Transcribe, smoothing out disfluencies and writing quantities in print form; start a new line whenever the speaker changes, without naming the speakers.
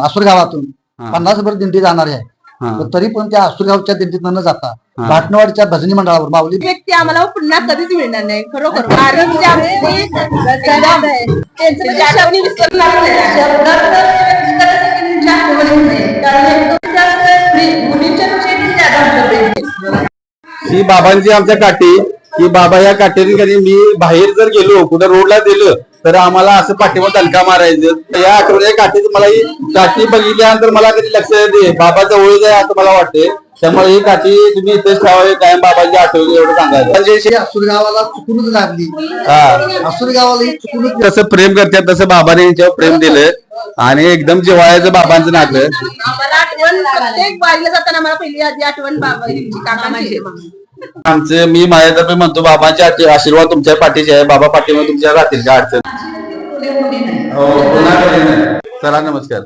आसूर गावातून
हा.
50 भर दिंडी जाणार आहे.
हा.
पण तरी पण त्या आसूर गावच्या दिंडीत न जाता भाटणवाडीच्या भजनी मंडळावर माऊली
व्यक्ती आम्हाला पुन्हा कधीच मिळणार नाही खरोखर. कारण म्हणजे आमची त्यांचं म्हणजे आठवणी विसरणार
ही बाबांची आमच्या काठी, की बाबा या काठीने कधी मी बाहेर जर गेलो कुठं रोडला गेलो तर आम्हाला असं पाठीवर दणका मारायचं. या आठवड्या काठीत मला ही काठी बघितल्यानंतर मला कधी लक्ष येते बाबा जवळ आहे असं मला वाटते. त्यामुळे ही काठी तुम्ही इथेच ठेवावी, कायम बाबांची आठवणी एवढं सांगायचं.
आसूर गावाला चुकूनच लागली.
हा.
आसूर गावाला ही चुकूनच
तसं प्रेम करतात तसं बाबाने यांच्यावर प्रेम दिलं आणि एकदम जिव्हाळ्याचं बाबांचं नातं.
आम्हाला आठवण प्रत्येक वारीला जाताना आम्हाला पहिली आधी आठवण बाबा काकांची.
आमचं मी माझ्यातर्फे म्हणतो बाबांचे आशीर्वाद तुमच्या पाठीचे आहे. बाबा पाठीमध्ये तुमच्या राहतील का अडचण. हो, पुन्हा कधी नाही. चला नमस्कार.